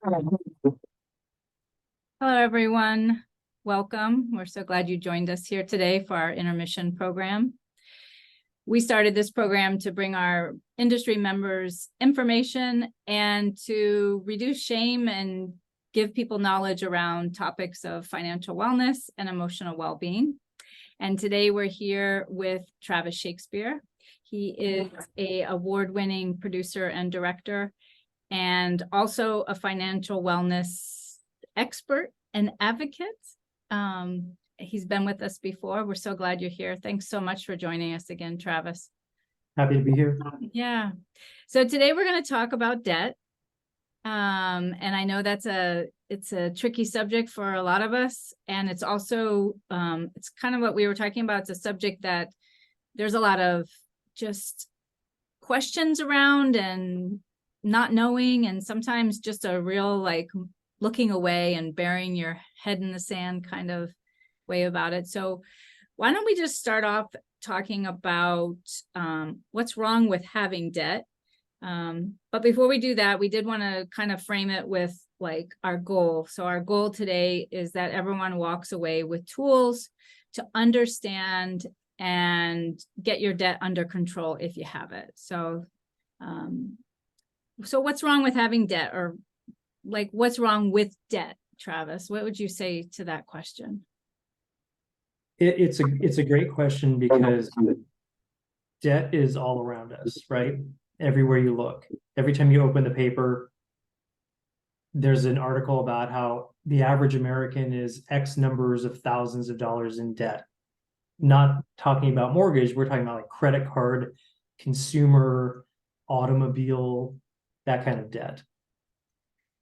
Hello, everyone. Welcome. We're so glad you joined us here today for our intermission program. We started this program to bring our industry members information and to reduce shame and give people knowledge around topics of financial wellness and emotional well-being. And today we're here with Travis Shakespeare. He is an award-winning producer and director, and also a financial wellness expert and advocate. He's been with us before. We're so glad you're here. Thanks so much for joining us again, Travis. Happy to be here. Yeah. So today we're going to talk about debt. And I know it's a tricky subject for a lot of us. And it's also, it's kind of what we were talking about. It's a subject that there's a lot of just questions around and not knowing, and sometimes just a real like looking away and burying your head in the sand kind of way about it. So why don't we just start off talking about what's wrong with having debt? But before we do that, we did want to kind of frame it with like our goal. So our goal today is that everyone walks away with tools to understand and get your debt under control if you have it. So what's wrong with having debt, or like what's wrong with debt, Travis? What would you say to that question? It's a great question because debt is all around us, right? Everywhere you look, every time you open the paper, there's an article about how the average American is X numbers of thousands of dollars in debt. Not talking about mortgage, we're talking about like credit card, consumer, automobile, that kind of debt.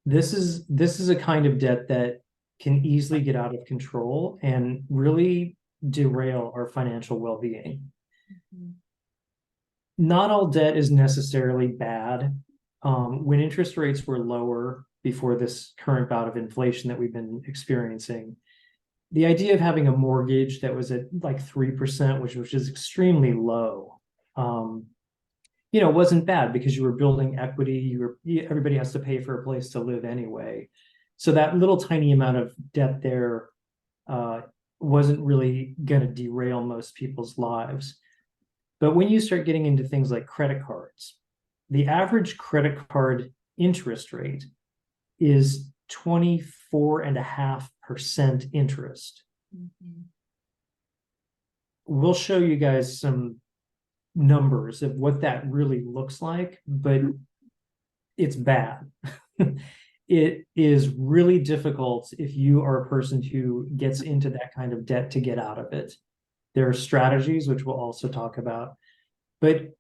This is a kind of debt that can easily get out of control and really derail our financial well-being. Mm-hmm. Not all debt is necessarily bad. When interest rates were lower before this current bout of inflation that we've been experiencing, the idea of having a mortgage that was at like 3%, which is extremely low, wasn't bad because you were building equity. Everybody has to pay for a place to live anyway. So that little tiny amount of debt there wasn't really going to derail most people's lives. But when you start getting into things like credit cards, the average credit card interest rate is 24.5% interest. Mm-hmm. We'll show you guys some numbers of what that really looks like, but it's bad. It is really difficult if you are a person who gets into that kind of debt to get out of it. There are strategies, which we'll also talk about. But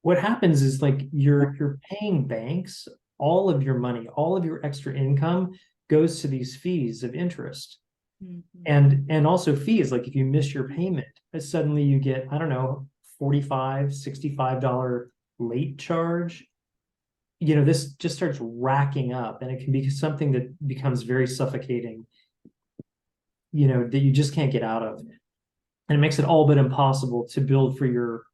what happens is like you're paying banks, all of your money, all of your extra income goes to these fees of interest. Mm-hmm. And also fees, like if you miss your payment, suddenly you get, I don't know, $45, $65 late charge. This just starts racking up, and it can be something that becomes very suffocating, that you just can't get out of. And it makes it all but impossible to build for your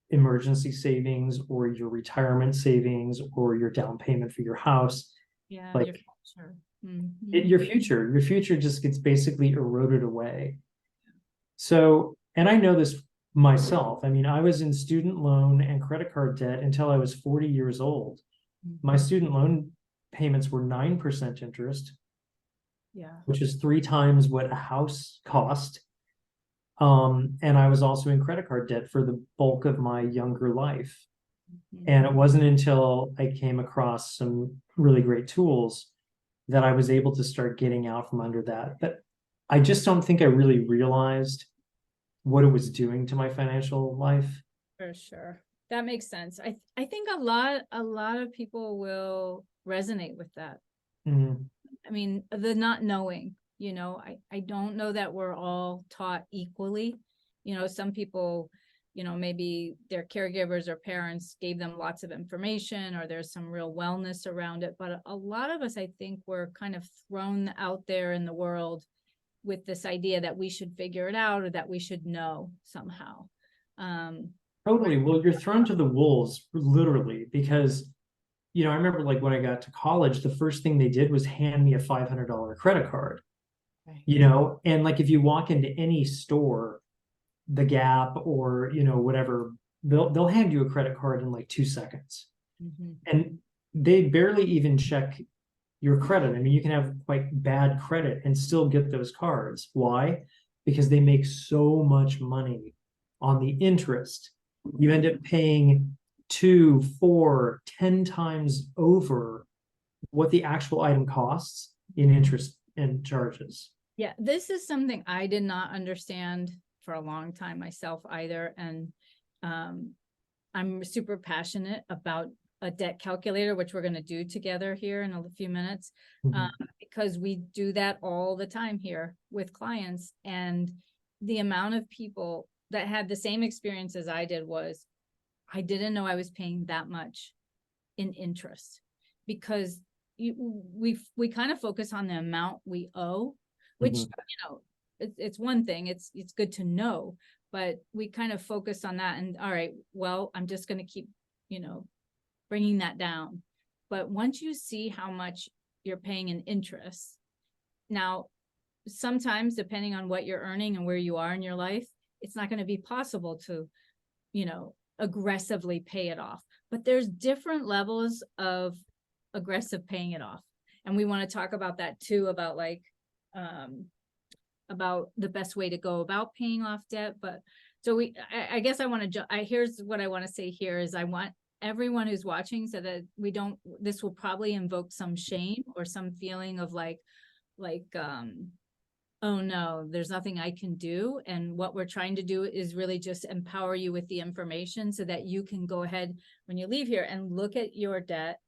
emergency savings or your retirement savings or your down payment for your house. Yeah, like your future. Mm-hmm. Your future just gets basically eroded away. So, and I know this myself. I mean, I was in student loan and credit card debt until I was 40 years old. Mm-hmm. My student loan payments were 9% interest, which is 3 times what a house cost. And I was also in credit card debt for the bulk of my younger life. Mm-hmm. And it wasn't until I came across some really great tools that I was able to start getting out from under that. But I just don't think I really realized what it was doing to my financial life. For sure. That makes sense. I think a lot of people will resonate with that. Mm-hmm. I mean, the not knowing, I don't know that we're all taught equally. Some people, maybe their caregivers or parents gave them lots of information, or there's some real wellness around it. But a lot of us, I think, were kind of thrown out there in the world with this idea that we should figure it out, or that we should know somehow. Totally. Well, you're thrown to the wolves, literally, because I remember like when I got to college, the first thing they did was hand me a $500 credit card, Right. and like if you walk into any store, the Gap or, whatever, they'll hand you a credit card in like 2 seconds. Mhm. And they barely even check your credit. I mean, you can have quite bad credit and still get those cards. Why? Because they make so much money on the interest. You end up paying 2, 4, 10 times over what the actual item costs in interest and charges. Yeah, this is something I did not understand for a long time myself either. And I'm super passionate about a debt calculator, which we're going to do together here in a few minutes, because we do that all the time here with clients. And the amount of people that had the same experience as I did was, I didn't know I was paying that much in interest, because we kind of focus on the amount we owe, which, it's one thing, it's good to know, but we kind of focus on that. And all right, well, I'm just going to keep, bringing that down. But once you see how much you're paying in interest, now, sometimes depending on what you're earning and where you are in your life, it's not going to be possible to, aggressively pay it off. But there's different levels of aggressive paying it off. And we want to talk about that too, about like, about the best way to go about paying off debt. But so I guess I want to, here's what I want to say here is I want everyone who's watching, so that this will probably invoke some shame or some feeling of like, oh no, there's nothing I can do. And what we're trying to do is really just empower you with the information so that you can go ahead when you leave here and look at your debt,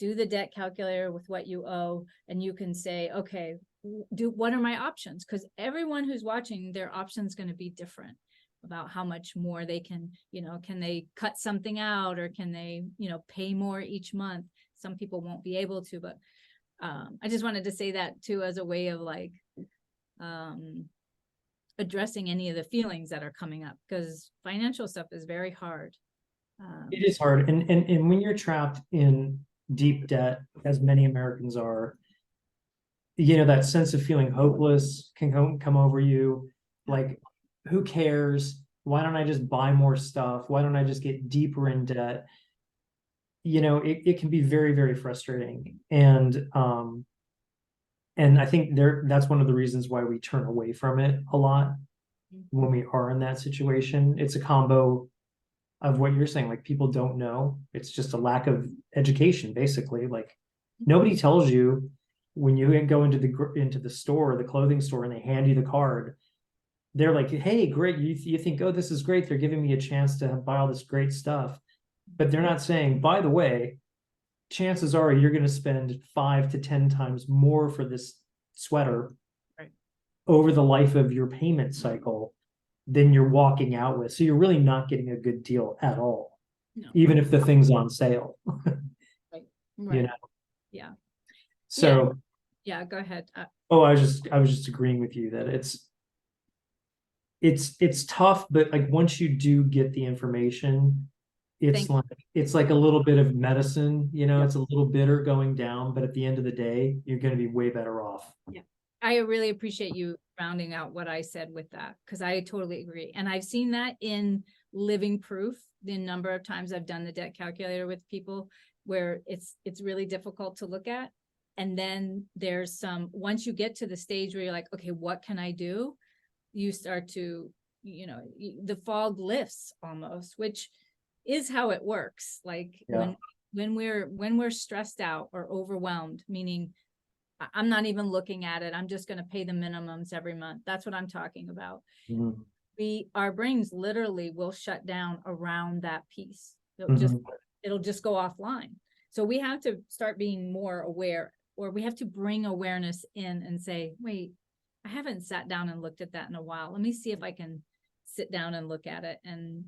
do the debt calculator with what you owe, and you can say, okay, what are my options? Because everyone who's watching, their options going to be different about how much more they can, can they cut something out, or can they, pay more each month? Some people won't be able to, but I just wanted to say that too, as a way of like, addressing any of the feelings that are coming up, because financial stuff is very hard. It is hard. And when you're trapped in deep debt, as many Americans are, that sense of feeling hopeless can come over you. Like, who cares? Why don't I just buy more stuff? Why don't I just get deeper in debt? It can be very, very frustrating. And I think that's one of the reasons why we turn away from it a lot when we are in that situation. It's a combo of what you're saying, like people don't know. It's just a lack of education, basically. Like nobody tells you when you go into the store, the clothing store, and they hand you the card. They're like, hey, great. You think, oh, this is great. They're giving me a chance to buy all this great stuff. But they're not saying, by the way, chances are you're going to spend 5 to 10 times more for this sweater over the life of your payment cycle than you're walking out with. So you're really not getting a good deal at all, even if the thing's on sale. Right. Yeah. So yeah, go ahead. I was just agreeing with you that it's tough, but like once you do get the information, it's like a little bit of medicine, it's a little bitter going down, but at the end of the day, you're going to be way better off. Yeah. I really appreciate you rounding out what I said with that, because I totally agree. And I've seen that in living proof, the number of times I've done the debt calculator with people where it's really difficult to look at. And then there's once you get to the stage where you're like, okay, what can I do? You start to, the fog lifts almost, which is how it works. Like when we're stressed out or overwhelmed, meaning I'm not even looking at it, I'm just going to pay the minimums every month. That's what I'm talking about. Our brains literally will shut down around that piece. It'll just go offline. So we have to start being more aware, or we have to bring awareness in and say, wait, I haven't sat down and looked at that in a while. Let me see if I can sit down and look at it. And,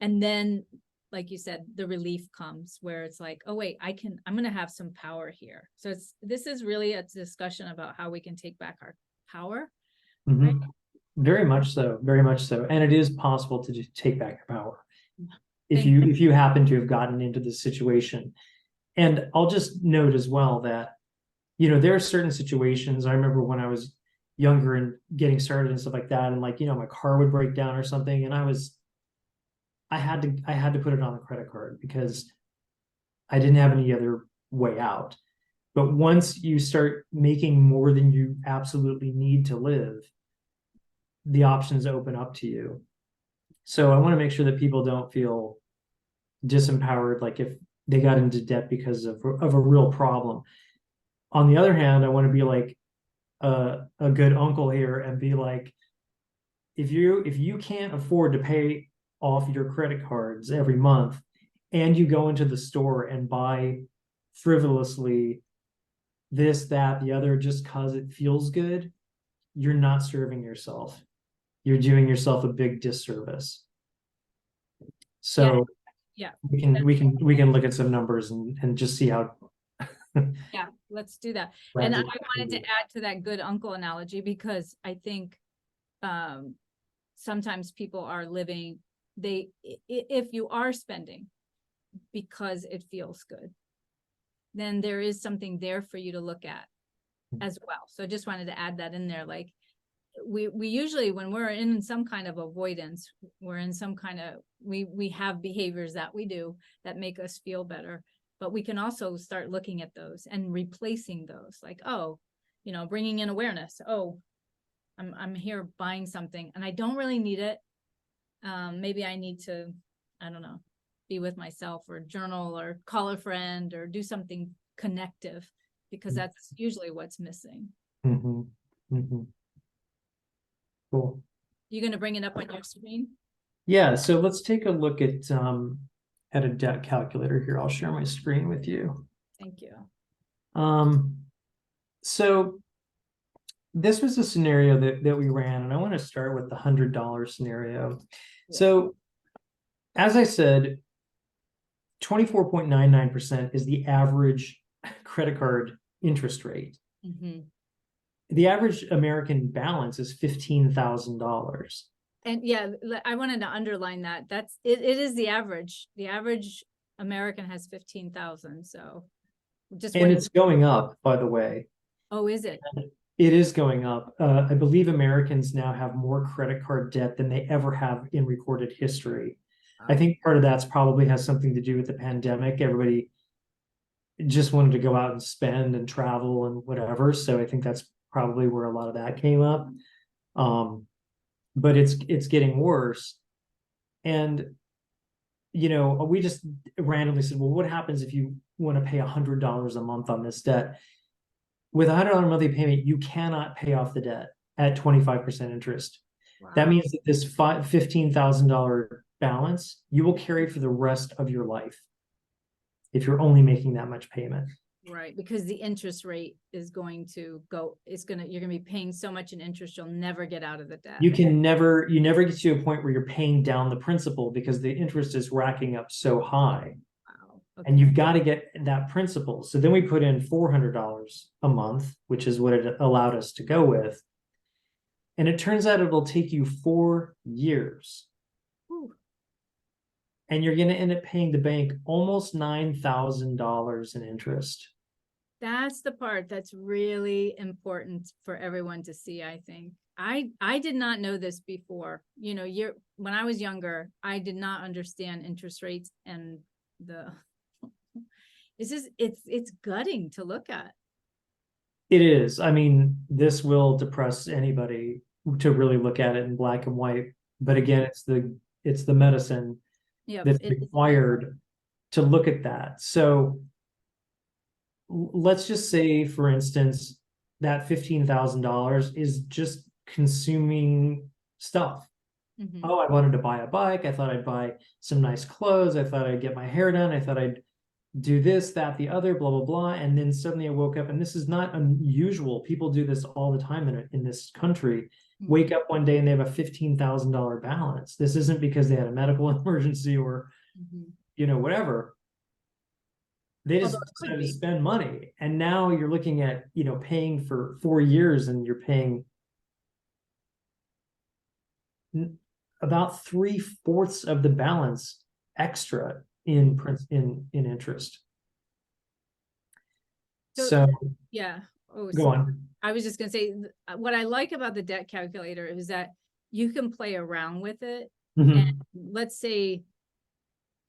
and then, like you said, the relief comes where it's like, oh, wait, I'm going to have some power here. So this is really a discussion about how we can take back our power. Right? Very much so. Very much so. And it is possible to just take back your power. If you happen to have gotten into this situation, And I'll just note as well that, there are certain situations. I remember when I was younger and getting started and stuff like that, and like, my car would break down or something, and I had to put it on the credit card because I didn't have any other way out. But once you start making more than you absolutely need to live, the options open up to you. So I want to make sure that people don't feel disempowered, like if they got into debt because of a real problem. On the other hand, I want to be like a good uncle here and be like, if you can't afford to pay off your credit cards every month and you go into the store and buy frivolously this, that, the other, just because it feels good, you're not serving yourself. You're doing yourself a big disservice. So Yeah. we can look at some numbers and just see how. Yeah, let's do that. And I wanted to add to that good uncle analogy, because I think sometimes people are living, if you are spending because it feels good, then there is something there for you to look at as well. So just wanted to add that in there. Like we usually, when we're in some kind of avoidance, we're in some kind of, we have behaviors that we do that make us feel better, but we can also start looking at those and replacing those, like, oh, bringing in awareness. Oh, I'm here buying something and I don't really need it. Maybe I need to, I don't know, be with myself or journal or call a friend or do something connective, because that's usually what's missing. Mm-hmm. Mm-hmm. Cool. You're going to bring it up on your screen? Yeah, so let's take a look at a debt calculator here. I'll share my screen with you. Thank you. So this was a scenario that we ran, and I want to start with the $100 scenario. Yeah. So as I said, 24.99% is the average credit card interest rate. Mm-hmm. The average American balance is $15,000. And yeah, I wanted to underline that. It is the average. The average American has 15,000. So and it's going up, by the way. Oh, is it? It is going up. I believe Americans now have more credit card debt than they ever have in recorded history. Wow. I think part of that's probably has something to do with the pandemic. Everybody just wanted to go out and spend and travel and whatever. So I think that's probably where a lot of that came up. But it's getting worse. And we just randomly said, well, what happens if you want to pay $100 a month on this debt? With a $100 monthly payment, you cannot pay off the debt at 25% interest. Wow. That means that this $15,000 balance you will carry for the rest of your life if you're only making that much payment. Right, because the interest rate is going to go, you're going to be paying so much in interest, you'll never get out of the debt. You never get to a point where you're paying down the principal because the interest is racking up so high. Wow. Okay. And you've got to get that principal. So then we put in $400 a month, which is what it allowed us to go with. And it turns out it'll take you 4 years. Ooh. And you're going to end up paying the bank almost $9,000 in interest. That's the part that's really important for everyone to see, I think. I did not know this before. When I was younger, I did not understand interest rates, and it's gutting to look at. It is. I mean, this will depress anybody to really look at it in black and white. But again, it's the medicine that's required to look at that. So let's just say, for instance, that $15,000 is just consuming stuff. Mm-hmm. Oh, I wanted to buy a bike. I thought I'd buy some nice clothes. I thought I'd get my hair done. I thought I'd do this, that, the other, blah, blah, blah. And then suddenly I woke up, and this is not unusual. People do this all the time in this country. Mm-hmm. Wake up one day and they have a $15,000 balance. This isn't because they had a medical emergency or, whatever. They just decided to spend money. And now you're looking at, paying for 4 years, and you're paying about 3/4 of the balance extra in interest. So yeah. Oh, go on. I was just gonna say, what I like about the debt calculator is that you can play around with it. And Mhm. let's say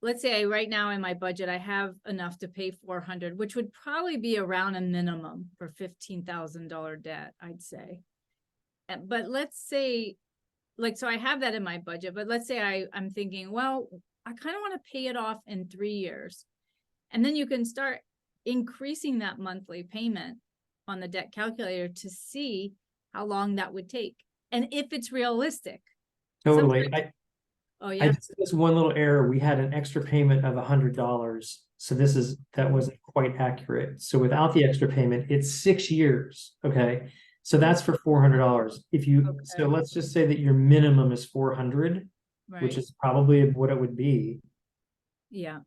right now in my budget, I have enough to pay 400, which would probably be around a minimum for $15,000 debt, I'd say. But let's say, like, so I have that in my budget, but let's say I'm thinking, well, I kind of want to pay it off in 3 years. And then you can start increasing that monthly payment on the debt calculator to see how long that would take. And if it's realistic. Totally. Sometimes, oh I yeah. did this one little error. We had an extra payment of $100. So that wasn't quite accurate. So without the extra payment, it's 6 years. Okay. So that's for $400. So Okay. let's just say that your minimum is 400, which Right. is probably what it would be. Yeah.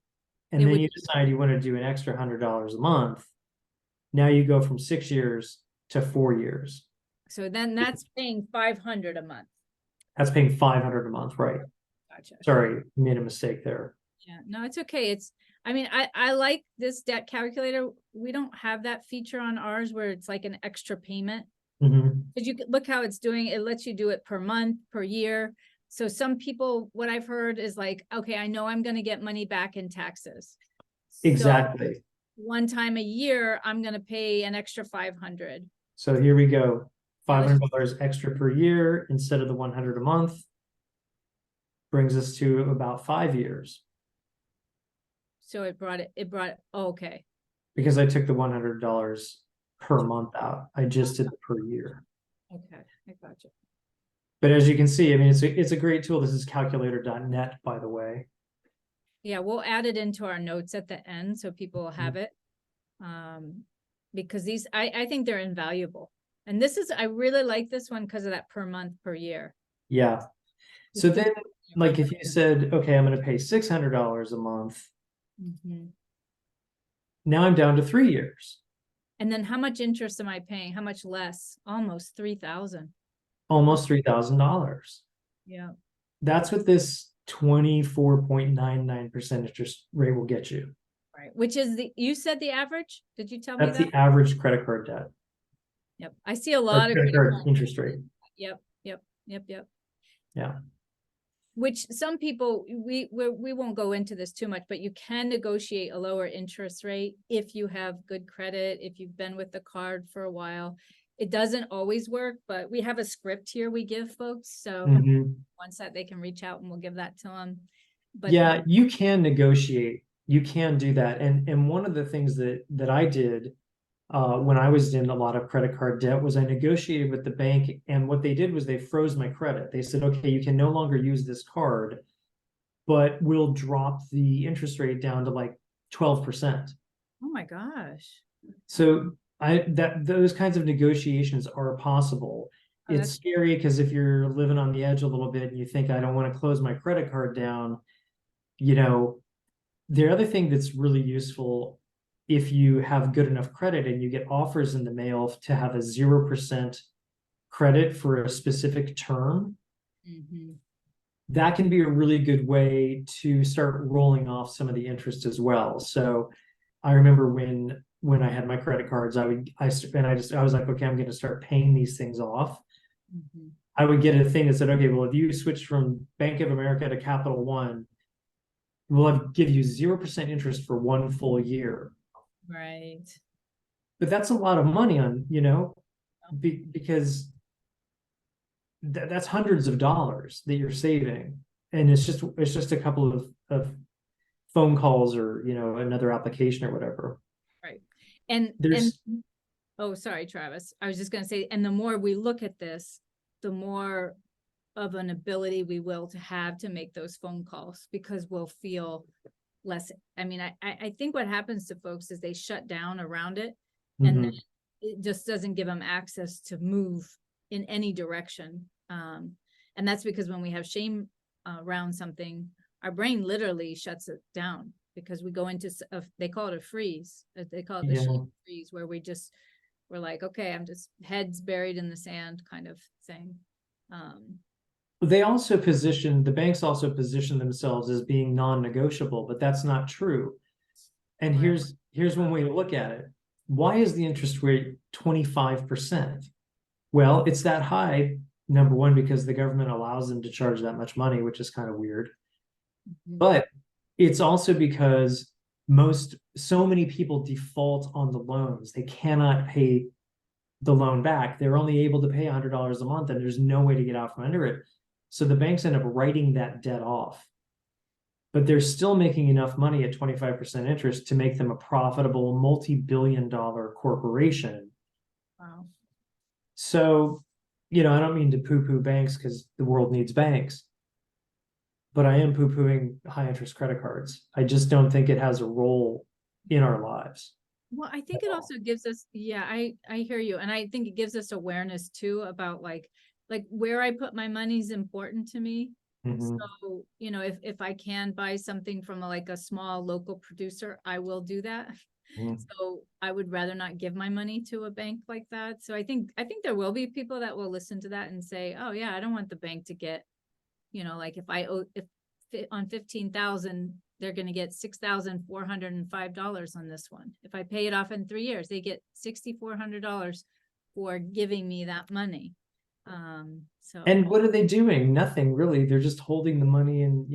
And It then would, you decide you want to do an extra $100 a month. Now you go from 6 years to 4 years. so then that's paying 500 a month. That's paying 500 a month, right? Gotcha. Sorry, made a mistake there. Yeah, no, it's okay. I mean, I like this debt calculator. We don't have that feature on ours where it's like an extra payment. Mhm. Because you look how it's doing, it lets you do it per month, per year. So some people, what I've heard is like, okay, I know I'm going to get money back in taxes. So Exactly. one time a year, I'm going to pay an extra 500. So here we go. Yeah, $500 extra per year instead of the 100 a month brings us to about 5 years so oh, okay. because I took the $100 per month out. I just did it per year. Okay, I gotcha. But as you can see, I mean, it's a great tool. This is calculator.net, by the way. Yeah, we'll add it into our notes at the end so people will have it. Because I think they're invaluable. And I really like this one because of that per month, per year. Yeah. So then, like if you said, okay, I'm going to pay $600 a month, Mhm. now I'm down to 3 years, And then how much interest am I paying? How much less? Almost 3,000. almost $3,000. Yeah. That's what this 24.99% interest rate will get you. Right. Which is you said the average? Did you tell me That's that? the average credit card debt Yep. I see a or lot of credit card interest rate. Yep. Yeah. Which some people, we won't go into this too much, but you can negotiate a lower interest rate if you have good credit, if you've been with the card for a while. It doesn't always work, but we have a script here we give folks. So once that they can reach out and we'll give that to them. But yeah, you can negotiate. You can do that. And one of the things that I did when I was in a lot of credit card debt was I negotiated with the bank, and what they did was they froze my credit. They said, okay, you can no longer use this card, but we'll drop the interest rate down to like 12%. oh my gosh. So those kinds of negotiations are possible. Oh, It's scary because if you're living on the edge a little bit and you think I don't want to close my credit card down, you know, the other thing that's really useful if you have good enough credit and you get offers in the mail to have a 0% credit for a specific term, that can be a really good way to start rolling off some of the interest as well. So I remember when I had my credit cards, I was like, okay, I'm going to start paying these things off. I would get a thing that said, okay, well, if you switch from Bank of America to Capital One, we'll give you 0% interest for 1 full year. Right. But that's a lot of money because that's hundreds of dollars that you're saving. And it's just a couple of phone calls or, another application or whatever. Right. And oh, sorry, Travis. I was just going to say, and the more we look at this, the more of an ability we will to have to make those phone calls because we'll feel less. I mean, I think what happens to folks is they shut down around it and then it just doesn't give them access to move in any direction. And that's because when we have shame around something, our brain literally shuts it down because we go into they call it a freeze. They call it the shame freeze, where we're like, okay, I'm just heads buried in the sand kind of thing. The banks also position themselves as being non-negotiable, but that's not true. And here's one way to look at it. why is the interest rate 25%? Well, it's that high, number one, because the government allows them to charge that much money, which is kind of weird. Mhm. But it's also because so many people default on the loans. They cannot pay the loan back. They're only able to pay $100 a month, and there's no way to get out from under it. So the banks end up writing that debt off. But they're still making enough money at 25% interest to make them a profitable multi-billion-dollar corporation. Wow. So, I don't mean to poo-poo banks because the world needs banks, but I am poo-pooing high interest credit cards. I just don't think it has a role in our lives. Well, I think it also gives us, yeah, I hear you. And I think it gives us awareness too about like where I put my money is important to me. Mhm. So, if I can buy something from like a small local producer, I will do that. Mhm. So I would rather not give my money to a bank like that. So I think there will be people that will listen to that and say, oh yeah, I don't want the bank to get, like if I owe, if on 15,000, they're going to get $6,405 on this one. If I pay it off in 3 years, they get $6,400 for giving me that money. So And what are they doing? Nothing really. They're just holding the money and,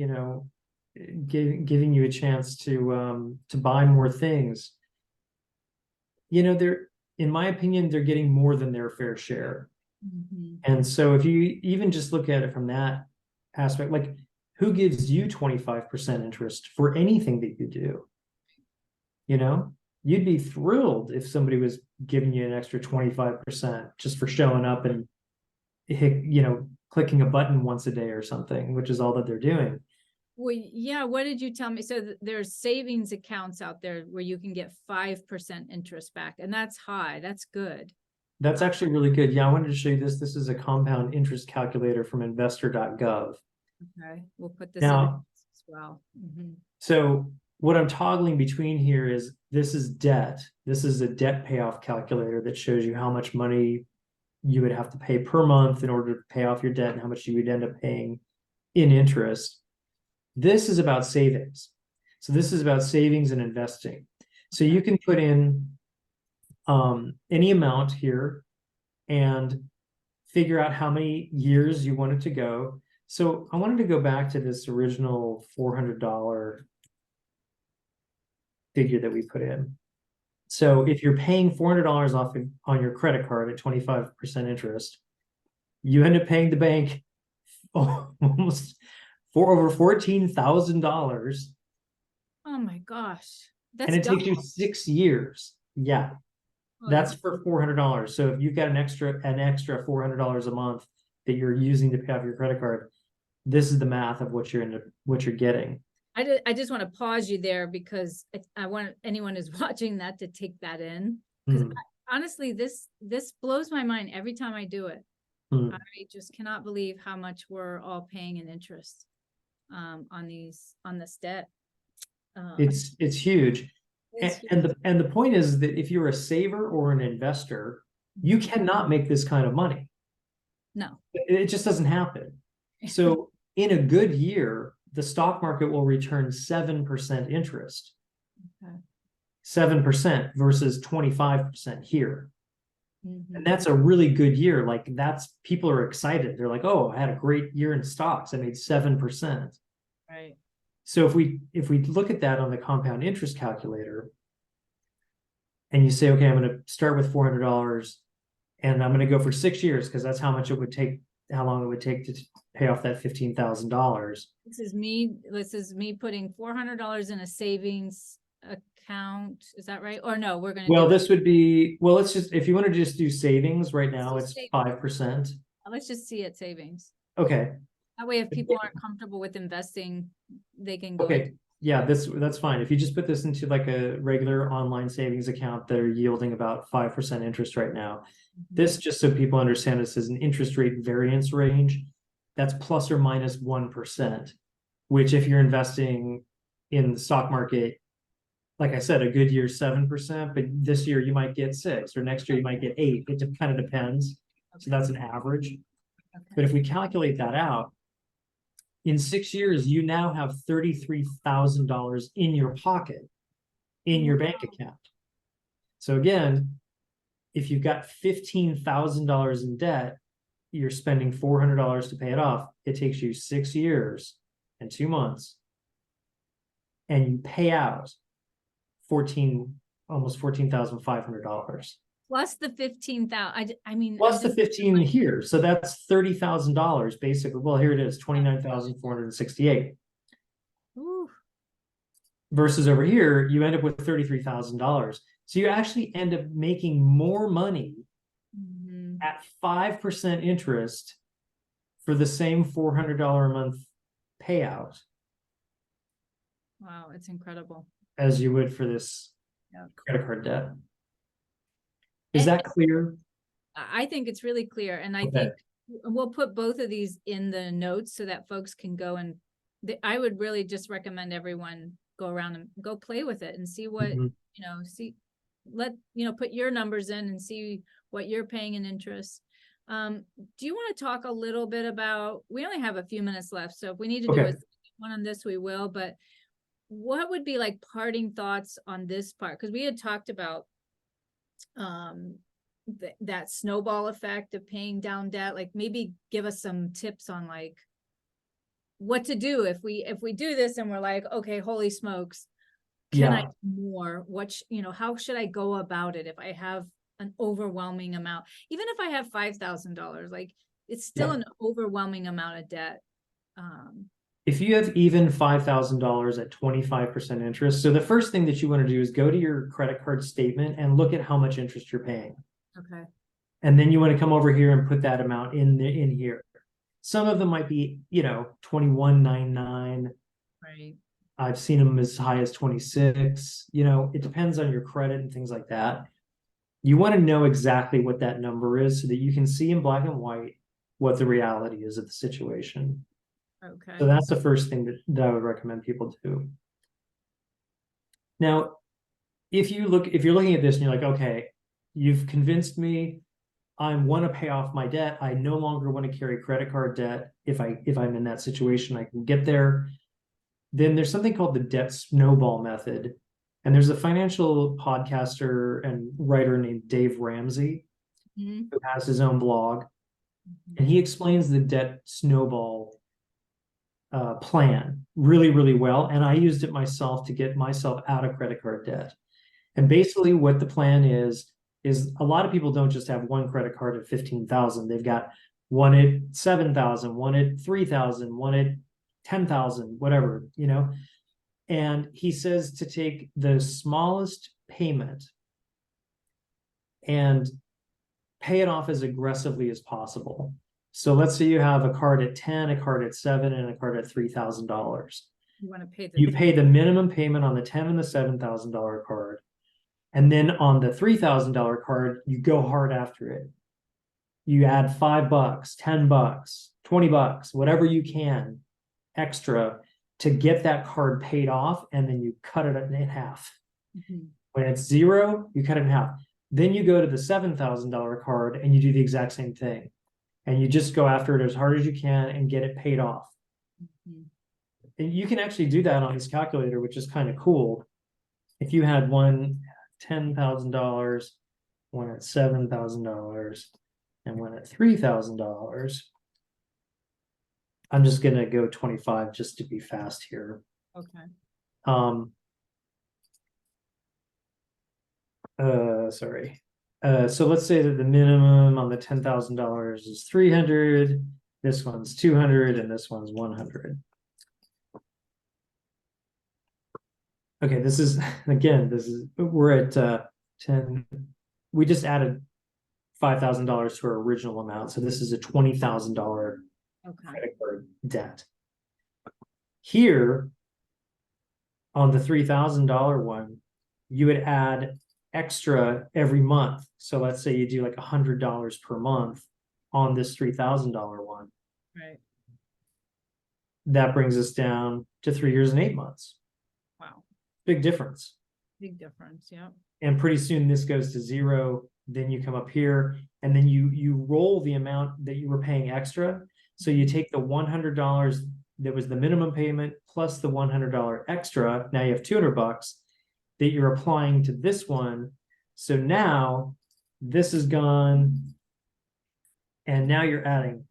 giving you a chance to buy more things. They're, in my opinion, they're getting more than their fair share. mhm. And so if you even just look at it from that aspect, like who gives you 25% interest for anything that you do? You'd be thrilled if somebody was giving you an extra 25% just for showing up and clicking a button once a day or something, which is all that they're doing. Well, yeah, what did you tell me? So there's savings accounts out there where you can get 5% interest back, and that's high. That's good. That's actually really good. Yeah, I wanted to show you this. This is a compound interest calculator from investor.gov. Okay, we'll put this in Now, as well. Mhm. so what I'm toggling between here is this is debt. This is a debt payoff calculator that shows you how much money you would have to pay per month in order to pay off your debt and how much you would end up paying in interest. This is about savings. So this is about savings and investing. So you can put in any amount here and figure out how many years you want it to go. So I wanted to go back to this original $400 figure that we put in. So if you're paying $400 off on your credit card at 25% interest, you end up paying the bank almost for over $14,000, Oh my gosh, and that's it takes you double. 6 years. Yeah, Oh, that's that's for $400. So if you've got an extra $400 a month that you're using to pay off your credit card, this is the math of what you're getting. I just want to pause you there because I want anyone who's watching that to take that in, because honestly, this blows my mind every time I do it. I just cannot believe how much we're all paying in interest on this debt. It's huge. It's And the point is that if you're a saver or an investor, you huge. cannot make this kind of money. No. It just doesn't happen. So in a good year, the stock market will return 7% interest. Okay. 7% versus 25% here. Mhm. And that's a really good year. Like people are excited. They're like, oh, I had a great year in stocks. I made 7%. Right. So if we look at that on the compound interest calculator, and you say, okay, I'm going to start with $400 and I'm going to go for 6 years because that's how much it would take, how long it would take to pay off that $15,000. This is me putting $400 in a savings account. Is that right? Or no, we're going to Well, do this would be, well, let's just, if you want to just do savings right now, Let's it's do savings. 5%. Let's just see it savings. Okay. That way, if people aren't comfortable with investing, they can go. Okay. Yeah, that's fine. If you just put this into like a regular online savings account, they're yielding about 5% interest right now. This, just so people understand, this is an interest rate variance range. That's plus or minus 1%, which if you're investing in the stock market, like I said, a good year 7%, but this year you might get 6, or next year you might get 8. It kind of depends. So that's an average. But if we calculate that out, in 6 years, you now have $33,000 in your pocket, in your bank account. So again, if you've got $15,000 in debt, you're spending $400 to pay it off. It takes you 6 years and 2 months, and you pay out almost $14,500. Plus the 15,000. I mean, Plus the 15 here. So that's $30,000 basically. Well, here it is, 29,468. Versus over here, you end up with $33,000. So you actually end up making more money at 5% interest for the same $400 a month payout. Wow, it's incredible. As you would for this credit card debt. Is And that clear? I think it's really clear. And I think we'll put both of these in the notes so that folks can go and I would really just recommend everyone go around and go play with it and see what, put your numbers in and see what you're paying in interest. Do you want to talk a little bit about, we only have a few minutes left, so if we need to do one on this, we will, but what would be like parting thoughts on this part? Because we had talked about that snowball effect of paying down debt. Like maybe give us some tips on like what to do if we do this and we're like, okay, holy smokes, can I do more? How should I go about it if I have an overwhelming amount? Even if I have $5,000, like it's still an overwhelming amount of debt. If you have even $5,000 at 25% interest, so the first thing that you want to do is go to your credit card statement and look at how much interest you're paying. Okay. And then you want to come over here and put that amount in here. Some of them might be, $21.99. Right. I've seen them as high as 26. It depends on your credit and things like that. You want to know exactly what that number is so that you can see in black and white what the reality is of the situation. Okay. So that's the first thing that I would recommend people do. Now, if you're looking at this and you're like, okay, you've convinced me, I want to pay off my debt. I no longer want to carry credit card debt. If I'm in that situation, I can get there. Then there's something called the debt snowball method. And there's a financial podcaster and writer named Dave Ramsey who has his own blog. And he explains the debt snowball plan really, really well. And I used it myself to get myself out of credit card debt. And basically what the plan is a lot of people don't just have one credit card at 15,000. They've got one at 7,000, one at 3,000, one at 10,000, whatever, And he says to take the smallest payment and pay it off as aggressively as possible. So let's say you have a card at 10, a card at 7, and a card at $3,000. You pay the minimum payment on the 10 and the $7,000 card. And then on the $3,000 card, you go hard after it. You add $5, $10, $20, whatever you can extra to get that card paid off, and then you cut it in half. When it's zero, you cut it in half. Then you go to the $7,000 card and you do the exact same thing. And you just go after it as hard as you can and get it paid off. And you can actually do that on this calculator, which is kind of cool. If you had one $10,000, one at $7,000, and one at $3,000. I'm just gonna go 25 just to be fast here. Okay. Sorry. So let's say that the minimum on the $10,000 is 300. This one's 200, and this one's 100. Okay, we're at 10. We just added $5,000 to our original amount. So this is a $20,000 credit card debt. Here on the $3,000 one, you would add extra every month. So let's say you do like $100 per month on this $3,000 one. Right. That brings us down to 3 years and 8 months. Wow. Big difference. Big difference. Yeah. And pretty soon this goes to zero. Then you come up here and then you roll the amount that you were paying extra. So you take the $100 that was the minimum payment plus the $100 extra. Now you have $200 that you're applying to this one. So now this is gone. And now you're adding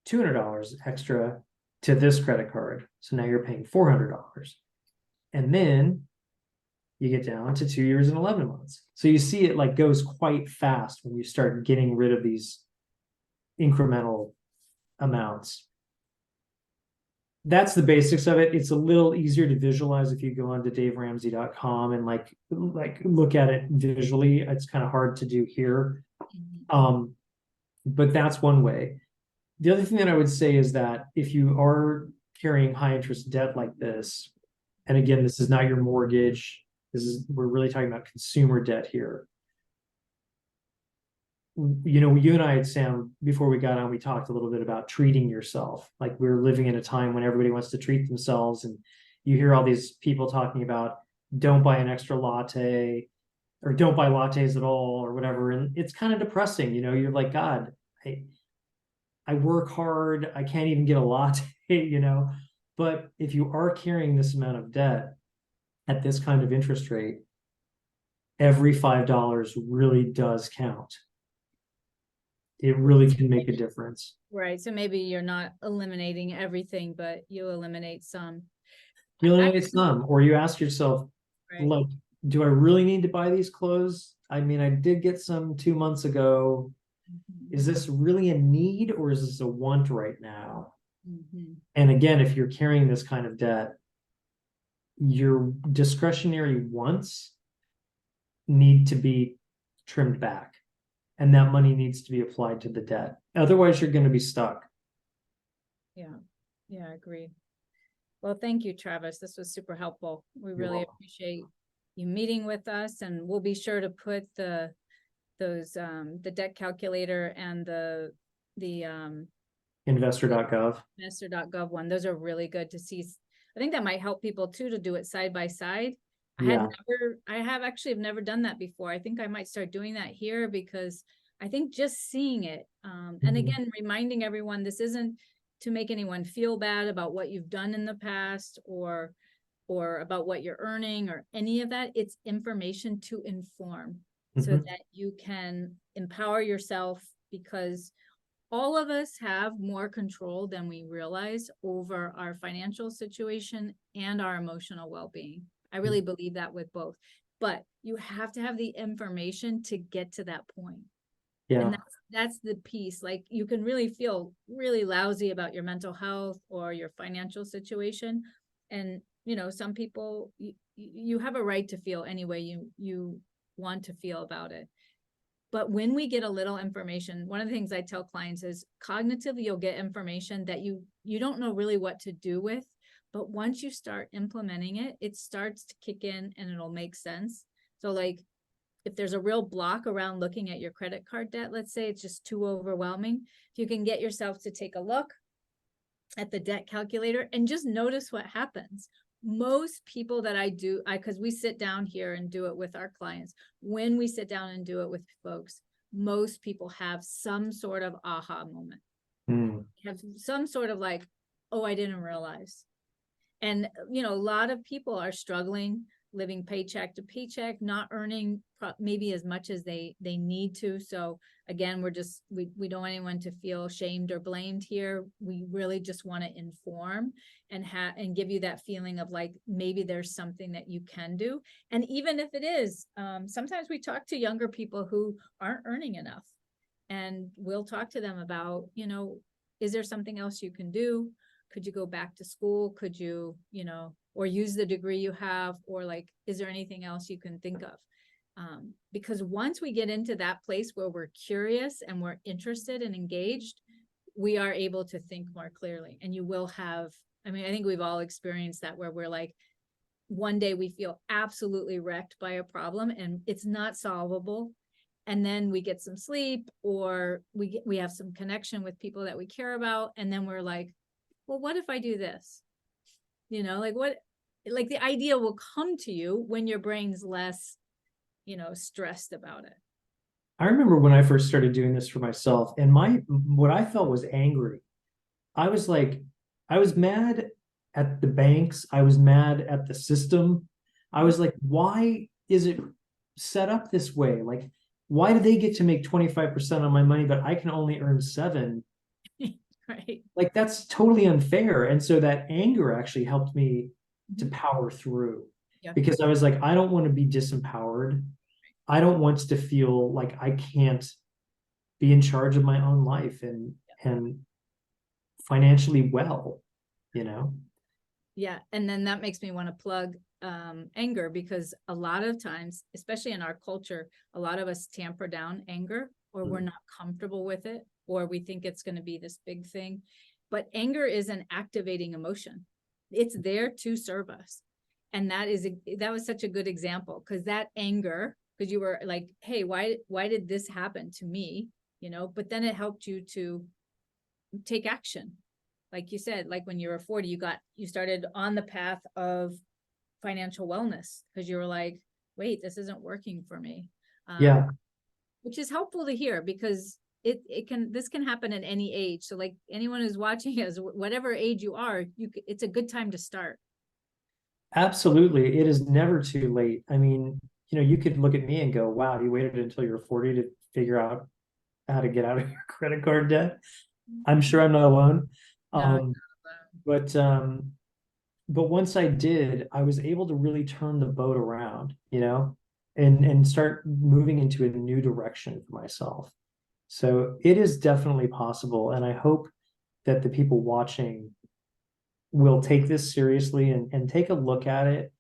$200 extra to this credit card. So now you're paying $400. And then you get down to 2 years and 11 months. So you see it like goes quite fast when you start getting rid of these incremental amounts. That's the basics of it. It's a little easier to visualize if you go onto daveramsey.com and like look at it visually. It's kind of hard to do here. But that's one way. The other thing that I would say is that if you are carrying high interest debt like this, and again, this is not your mortgage, we're really talking about consumer debt here. You know, you and I, Sam, before we got on, we talked a little bit about treating yourself. Like we're living in a time when everybody wants to treat themselves, and you hear all these people talking about don't buy an extra latte or don't buy lattes at all or whatever. And it's kind of depressing, you know, you're like, God, I work hard, I can't even get a latte, you know. But if you are carrying this amount of debt at this kind of interest rate, every $5 really does count. It really can make a difference. Right. So maybe you're not eliminating everything, but you eliminate some. You eliminate some, or you ask yourself, Right. like, do I really need to buy these clothes? I mean, I did get some 2 months ago. Is this really a need or is this a want right now? And again, if you're carrying this kind of debt, your discretionary wants need to be trimmed back, and that money needs to be applied to the debt. Otherwise, you're going to be stuck. Yeah, I agree. Well, thank you, Travis. This was super helpful. We really appreciate you meeting with us, and we'll be sure to put the debt calculator and the investor.gov one. Those are really good to see. I think that might help people too, to do it side by side. I have actually never done that before. I think I might start doing that here, because I think just seeing it, and again, reminding everyone, this isn't to make anyone feel bad about what you've done in the past or about what you're earning or any of that. It's information to inform so that you can empower yourself, because all of us have more control than we realize over our financial situation and our emotional well-being. I really believe that with both, but you have to have the information to get to that point. Yeah. And that's the piece. Like, you can really feel really lousy about your mental health or your financial situation. And, you know, some people, you have a right to feel any way you want to feel about it. But when we get a little information, one of the things I tell clients is cognitively, you'll get information that you don't know really what to do with. But once you start implementing it, it starts to kick in and it'll make sense. So like, if there's a real block around looking at your credit card debt, let's say it's just too overwhelming, if you can get yourself to take a look at the debt calculator and just notice what happens. Most people that because we sit down here and do it with our clients, when we sit down and do it with folks, most people have some sort of aha moment, have some sort of like, oh, I didn't realize. And, you know, a lot of people are struggling, living paycheck to paycheck, not earning maybe as much as they need to. So again, we don't want anyone to feel shamed or blamed here. We really just want to inform and give you that feeling of like, maybe there's something that you can do. And even if it is, sometimes we talk to younger people who aren't earning enough, and we'll talk to them about, you know, is there something else you can do? Could you go back to school? Could you, you know, or use the degree you have, or like, is there anything else you can think of? Because once we get into that place where we're curious and we're interested and engaged, we are able to think more clearly. And you will have, I mean, I think we've all experienced that, where we're like, one day we feel absolutely wrecked by a problem and it's not solvable. And then we get some sleep, or we have some connection with people that we care about. And then we're like, well, what if I do this? You know, like like the idea will come to you when your brain's less, you know, stressed about it. I remember when I first started doing this for myself, and what I felt was angry. I was like, I was mad at the banks. I was mad at the system. I was like, why is it set up this way? Like, why do they get to make 25% on my money, but I can only earn 7? Right. Like, that's totally unfair. And so that anger actually helped me to Mhm. power through, Yeah. because I was like, I don't want to be disempowered. I don't want to feel like I can't be in charge of my own life and financially well, you know? Yeah, and then that makes me want to plug anger, because a lot of times, especially in our culture, a lot of us tamper down anger, or we're not comfortable with it, or we think it's going to be this big thing. But anger is an activating emotion. It's there to serve us. And that was such a good example, because that anger, because you were like, hey, why did this happen to me? But then it helped you to take action. Like you said, like when you were 40, you started on the path of financial wellness, because you were like, wait, this isn't working for me. Yeah, Which is helpful to hear, because this can happen at any age. So like anyone who's watching us, whatever age you are, it's a good time to start. absolutely. It is never too late. I mean, you could look at me and go, wow, you waited until you're 40 to figure out how to get out of your credit card debt. I'm sure I'm not alone. No. Um, but um, but once I did, I was able to really turn the boat around, and start moving into a new direction for myself. So it is definitely possible, and I hope that the people watching will take this seriously and take a look at it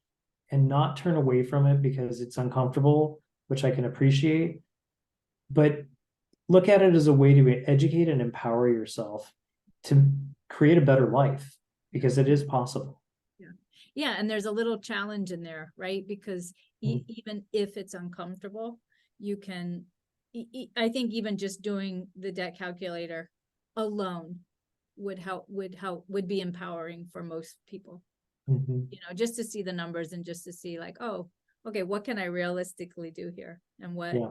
and not turn away from it because it's uncomfortable, which I can appreciate, but look at it as a way to educate and empower yourself to create a better life, because it is possible. Yeah. Yeah. And there's a little challenge in there, right? Because Mm-hmm. even if it's uncomfortable, you can, I think even just doing the debt calculator alone would be empowering for most people, Mm-hmm. just to see the numbers and just to see like, oh, okay, what can I realistically do here? And Yeah.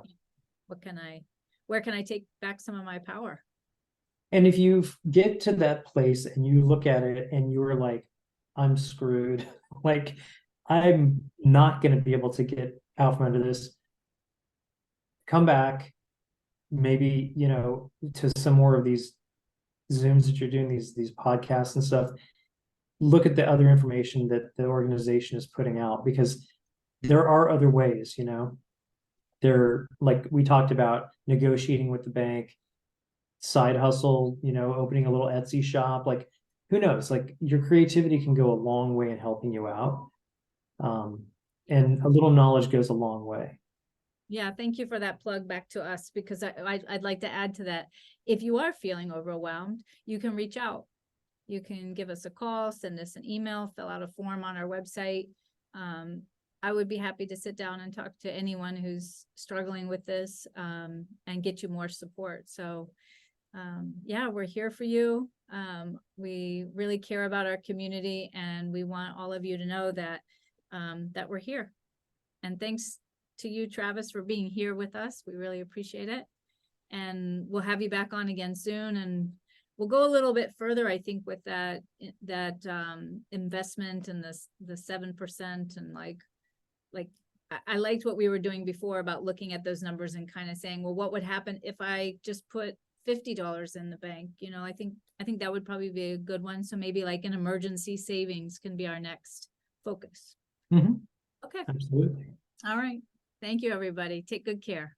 where can I take back some of my power? And if you get to that place and you look at it and you're like, I'm screwed, like I'm not going to be able to get out from under this, come back, maybe, to some more of these Zooms that you're doing, these podcasts and stuff. Look at the other information that the organization is putting out, because there are other ways, They're like we talked about, negotiating with the bank, side hustle, opening a little Etsy shop. Like, who knows? Like, your creativity can go a long way in helping you out. Um, and a little knowledge goes a long way. Yeah, thank you for that plug back to us, because I'd like to add to that. If you are feeling overwhelmed, you can reach out. You can give us a call, send us an email, fill out a form on our website. I would be happy to sit down and talk to anyone who's struggling with this, and get you more support. So yeah, we're here for you. We really care about our community, and we want all of you to know that that we're here. And thanks to you, Travis, for being here with us. We really appreciate it. And we'll have you back on again soon. And we'll go a little bit further, I think, with that investment and the 7%, and like I liked what we were doing before about looking at those numbers and kind of saying, well, what would happen if I just put $50 in the bank? I think that would probably be a good one. So maybe like an emergency savings can be our next focus. Mm-hmm. Okay. Absolutely. All right. Thank you, everybody. Take good care.